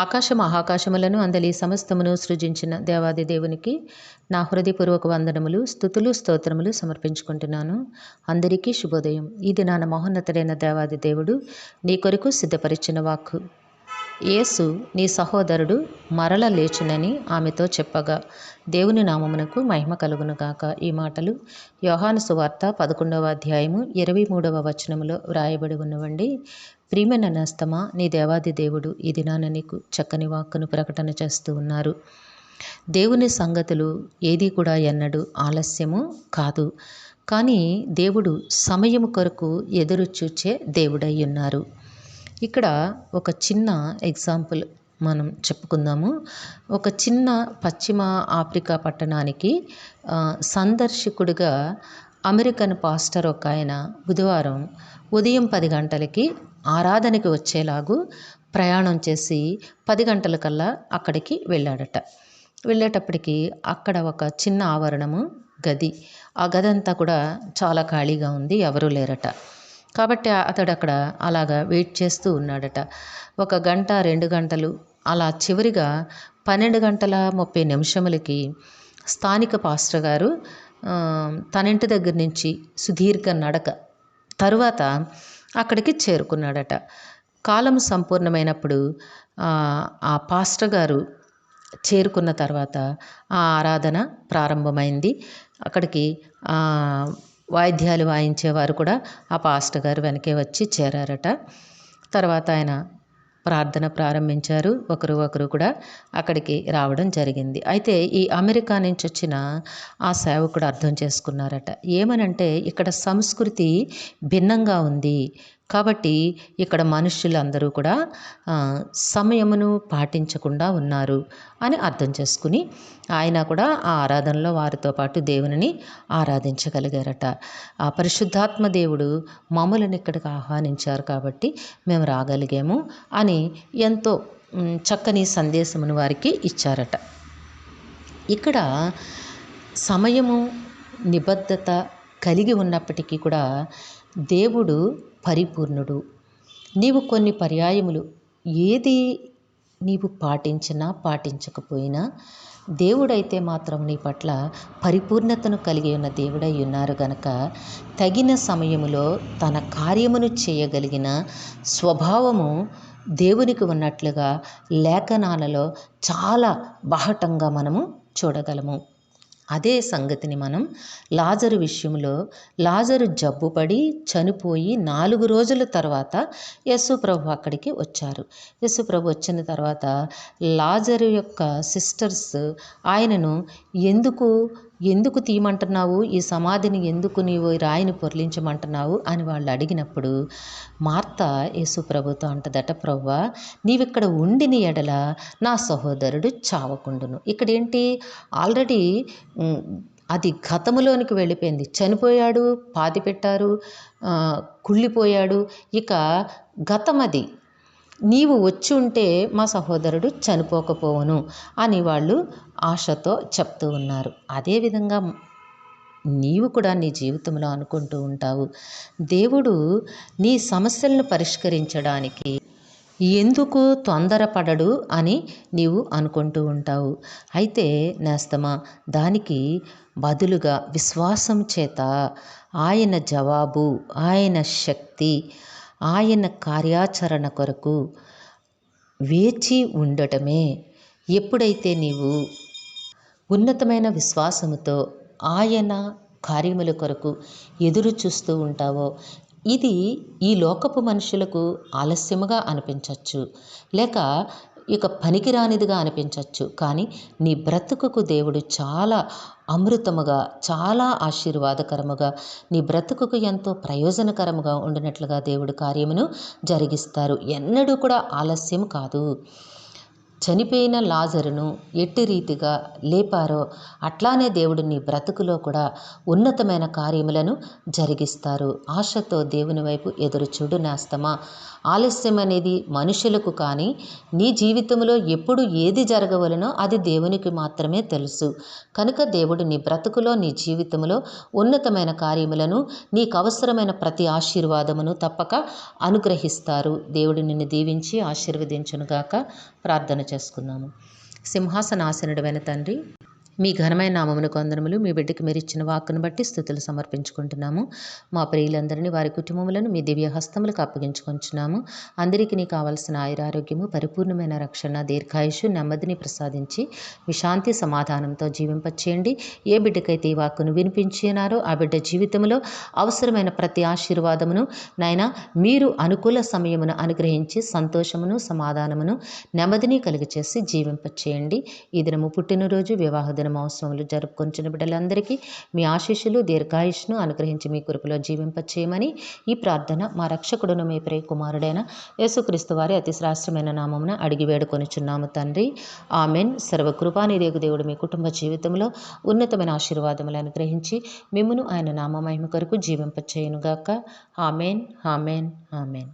ఆకాశ మహాకాశములను అందలి సమస్తమును సృజించిన దేవాది దేవునికి నా హృదయపూర్వక వందనములు, స్తుతులు, స్తోత్రములు సమర్పించుకుంటున్నాను. అందరికీ శుభోదయం. ఈ దినాన మహోన్నతుడైన దేవాది దేవుడు నీ కొరకు సిద్ధపరిచిన వాక్కు, యేసు నీ సహోదరుడు మరల లేచునని ఆమెతో చెప్పగా దేవుని నామమునకు మహిమ కలుగునుగాక. ఈ మాటలు యోహాను సువార్త 11వ అధ్యాయము 23వ వచనములో వ్రాయబడి ఉన్నవండి. ప్రియమైన నేస్తమా, నీ దేవాది దేవుడు ఈ దినాన నీకు చక్కని వాక్కును ప్రకటన చేస్తూ ఉన్నారు. దేవుని సంగతులు ఏది కూడా ఎన్నడూ ఆలస్యము కాదు, కానీ దేవుడు సమయము కొరకు ఎదురు చూచే దేవుడై ఉన్నారు. ఇక్కడ ఒక చిన్న ఎగ్జాంపుల్ మనం చెప్పుకుందాము. ఒక చిన్న పశ్చిమ ఆఫ్రికా పట్టణానికి సందర్శకుడిగా అమెరికన్ పాస్టర్ ఒక ఆయన బుధవారం ఉదయం 10 గంటలకి ఆరాధనకి వచ్చేలాగూ ప్రయాణం చేసి 10 గంటలకల్లా అక్కడికి వెళ్ళాడట. వెళ్ళేటప్పటికి అక్కడ ఒక చిన్న ఆవరణము గది, ఆ గది అంతా కూడా చాలా ఖాళీగా ఉంది, ఎవరూ లేరట. కాబట్టి అతడు అక్కడ అలాగా వెయిట్ చేస్తూ ఉన్నాడట. 1 గంట 2 గంటలు అలా చివరిగా 12 గంటల 30 నిమిషములకి స్థానిక పాస్టర్ గారు తన ఇంటి దగ్గర నుంచి సుదీర్ఘ నడక తరువాత అక్కడికి చేరుకున్నాడట. కాలం సంపూర్ణమైనప్పుడు ఆ పాస్టర్ గారు చేరుకున్న తర్వాత ఆ ఆరాధన ప్రారంభమైంది. అక్కడికి వాయిద్యాలు వాయించేవారు కూడా ఆ పాస్టర్ గారు వెనకే వచ్చి చేరారట. తర్వాత ఆయన ప్రార్థన ప్రారంభించారు. ఒకరు కూడా అక్కడికి రావడం జరిగింది. అయితే ఈ అమెరికా నుంచి వచ్చిన ఆ సేవకుడు అర్థం చేసుకున్నారట. ఏమనంటే ఇక్కడ సంస్కృతి భిన్నంగా ఉంది, కాబట్టి ఇక్కడ మనుషులందరూ కూడా సమయమును పాటించకుండా ఉన్నారు అని అర్థం చేసుకుని ఆయన కూడా ఆ ఆరాధనలో వారితో పాటు దేవునిని ఆరాధించగలిగారట. ఆ పరిశుద్ధాత్మ దేవుడు మమ్మల్ని ఇక్కడికి ఆహ్వానించారు కాబట్టి మేము రాగలిగాము అని ఎంతో చక్కని సందేశమును వారికి ఇచ్చారట. ఇక్కడ సమయము నిబద్ధత కలిగి ఉన్నప్పటికీ కూడా దేవుడు పరిపూర్ణుడు. నీవు కొన్ని పర్యాయములు ఏది నీవు పాటించినా పాటించకపోయినా దేవుడైతే మాత్రం నీ పట్ల పరిపూర్ణతను కలిగి ఉన్న దేవుడై ఉన్నారు గనక తగిన సమయములో తన కార్యమును చేయగలిగిన స్వభావము దేవునికి ఉన్నట్లుగా లేఖనాలలో చాలా బాహటంగా మనము చూడగలము. అదే సంగతిని మనం లాజరు విషయంలో, లాజరు జబ్బుపడి చనిపోయి 4 రోజుల తర్వాత యేసుప్రభు అక్కడికి వచ్చారు. యేసుప్రభు వచ్చిన తర్వాత లాజరు యొక్క సిస్టర్స్ ఆయనను ఎందుకు తీయమంటున్నావు, ఈ సమాధిని ఎందుకు నీవు రాయిని పొర్లించమంటున్నావు అని వాళ్ళు అడిగినప్పుడు మార్త యేసుప్రభుతో అంటదట, ప్రభువా నీవిక్కడ ఉండిన ఎడల నా సహోదరుడు చావకుండును. ఇక్కడేంటి, ఆల్రెడీ అది గతములోనికి వెళ్ళిపోయింది. చనిపోయాడు, పాతిపెట్టారు, కుళ్ళిపోయాడు, ఇక గతం అది. నీవు వచ్చి ఉంటే మా సహోదరుడు చనిపోకపోవును అని వాళ్ళు ఆశతో చెప్తూ ఉన్నారు. అదేవిధంగా నీవు కూడా నీ జీవితంలో అనుకుంటూ ఉంటావు, దేవుడు నీ సమస్యలను పరిష్కరించడానికి ఎందుకు తొందరపడడు అని నీవు అనుకుంటూ ఉంటావు. అయితే నేస్తమా, దానికి బదులుగా విశ్వాసం చేత ఆయన జవాబు, ఆయన శక్తి, ఆయన కార్యాచరణ కొరకు వేచి ఉండటమే. ఎప్పుడైతే నీవు ఉన్నతమైన విశ్వాసముతో ఆయన కార్యముల కొరకు ఎదురు చూస్తూ ఉంటావో, ఇది ఈ లోకపు మనుషులకు ఆలస్యముగా అనిపించవచ్చు, లేక ఇక పనికిరానిదిగా అనిపించవచ్చు, కానీ నీ బ్రతుకుకు దేవుడు చాలా అమృతముగా, చాలా ఆశీర్వాదకరముగా, నీ బ్రతుకుకు ఎంతో ప్రయోజనకరముగా ఉండినట్లుగా దేవుడు కార్యమును జరిగిస్తారు. ఎన్నడూ కూడా ఆలస్యం కాదు. చనిపోయిన లాజరును ఎట్టి రీతిగా లేపారో అట్లానే దేవుడు నీ బ్రతుకులో కూడా ఉన్నతమైన కార్యములను జరిగిస్తారు. ఆశతో దేవుని వైపు ఎదురు చూడు నేస్తమా. ఆలస్యం అనేది మనుషులకు కానీ నీ జీవితంలో ఎప్పుడు ఏది జరగవలనో అది దేవునికి మాత్రమే తెలుసు. కనుక దేవుడు నీ బ్రతుకులో నీ జీవితంలో ఉన్నతమైన కార్యములను నీకు అవసరమైన ప్రతి ఆశీర్వాదమును తప్పక అనుగ్రహిస్తారు. దేవుడు నిన్ను దీవించి ఆశీర్వదించునుగాక. ప్రార్థన చేసుకుందాము. సింహాసనాసనుడైన తండ్రి, మీ ఘనమైన నామమునకు వందనములు. మీ బిడ్డకి మీరు ఇచ్చిన వాక్కును బట్టి స్తుతులు సమర్పించుకుంటున్నాము. మా ప్రియులందరినీ వారి కుటుంబములను మీ దివ్య హస్తములకు అప్పగించుకొంచున్నాము. అందరికీ నీ కావలసిన ఆయురారోగ్యము, పరిపూర్ణమైన రక్షణ, దీర్ఘాయుషు, నెమ్మదిని ప్రసాదించి విశాంతి సమాధానంతో జీవింపచేయండి. ఏ బిడ్డకైతే ఈ వాక్కును వినిపించినారో ఆ బిడ్డ జీవితంలో అవసరమైన ప్రతి ఆశీర్వాదమును నాయనా మీరు అనుకూల సమయమును అనుగ్రహించి సంతోషమును, సమాధానమును, నెమ్మదిని కలుగచేసి జీవింపచేయండి. ఈ దినము పుట్టినరోజు, వివాహ అవసరములు జరుపుకొంచిన బిడ్డలందరికీ మీ ఆశీస్సులు, దీర్ఘాయుష్ను అనుగ్రహించి మీ కృపలో జీవింపచేయమని ఈ ప్రార్థన మా రక్షకుడును మీ ప్రియ కుమారుడైన యేసుక్రీస్తు వారి అతి శ్రేష్టమైన నామమున అడిగి వేడుకొనుచున్నాము తండ్రి. ఆమెన్. సర్వకృపానిదేగు దేవుడు మీ కుటుంబ జీవితంలో ఉన్నతమైన ఆశీర్వాదములు అనుగ్రహించి మిమ్మును ఆయన నామ మహిమ కొరకు జీవింపచేయునుగాక. Amen, amen, amen.